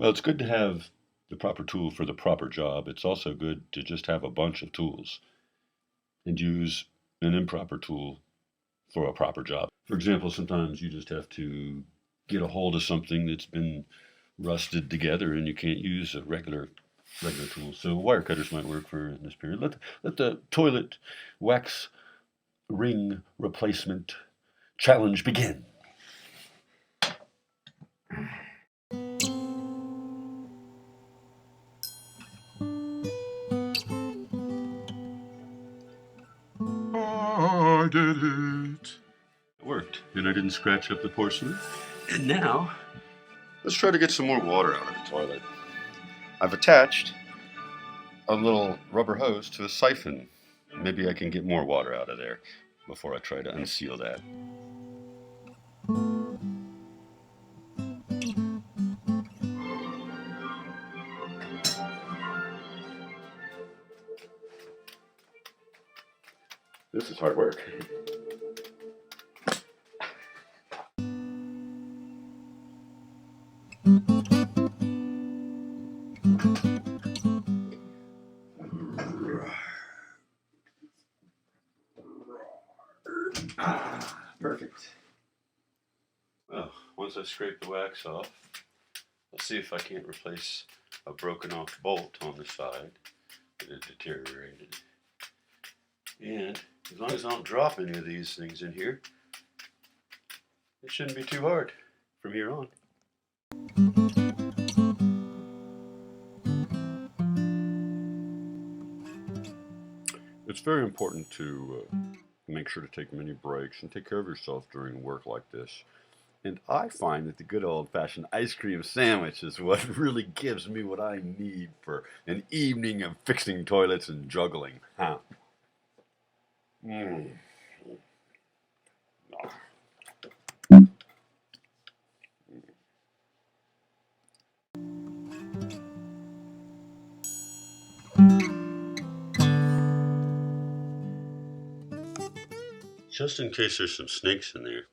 Well, it's good to have the proper tool for the proper job. It's also good to just have a bunch of tools and use an improper tool for a proper job. For example, sometimes you just have to get a hold of something that's been rusted together and you can't use a regular tool. So wire cutters might work for in this period. Let the toilet wax ring replacement challenge begin. I did it. It worked, and I didn't scratch up the porcelain. And now, let's try to get some more water out of the toilet. I've attached a little rubber hose to a siphon. Maybe I can get more water out of there before I try to unseal that. This is hard work. Perfect. Well, once I scrape the wax off, I'll see if I can't replace a broken off bolt on the side that had deteriorated. And as long as I don't drop any of these things in here, it shouldn't be too hard from here on. It's very important to make sure to take many breaks and take care of yourself during work like this. And I find that the good old-fashioned ice cream sandwich is what really gives me what I need for an evening of fixing toilets and juggling. Huh? Mm. Just in case there's some snakes in there.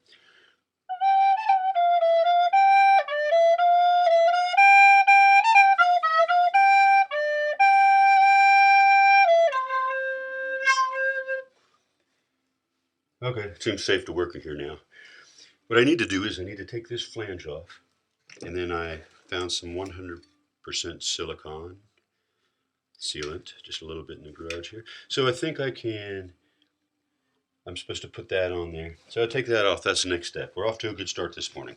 Okay, it seems safe to work in here now. What I need to do is I need to take this flange off, and then I found some 100% silicone sealant, just a little bit in the garage here. So I think I'm supposed to put that on there. So I'll take that off, that's the next step. We're off to a good start this morning.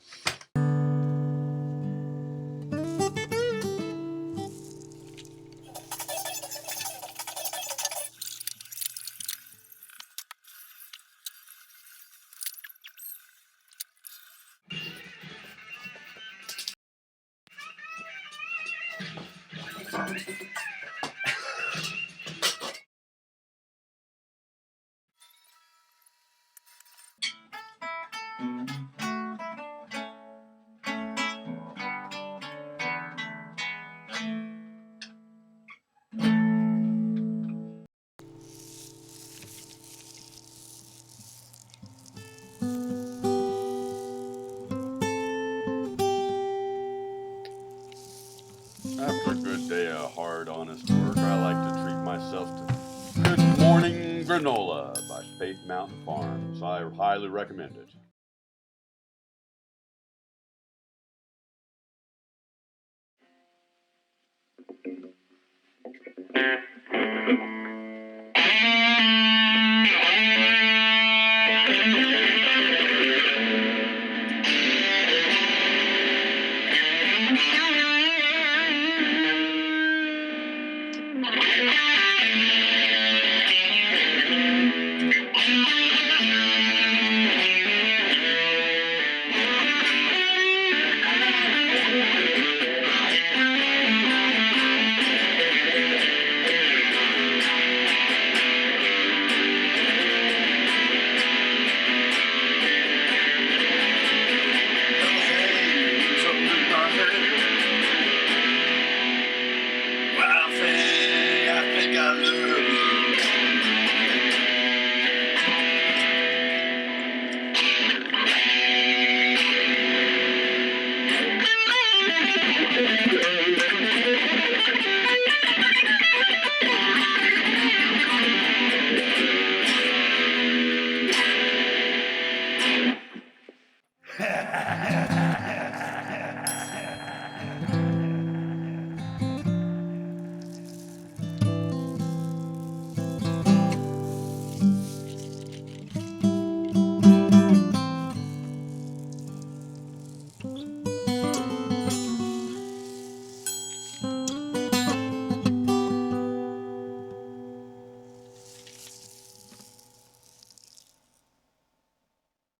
After a good day of hard, honest work, I like to treat myself to Good Morning Granola by Faith Mountain Farms. I highly recommend it.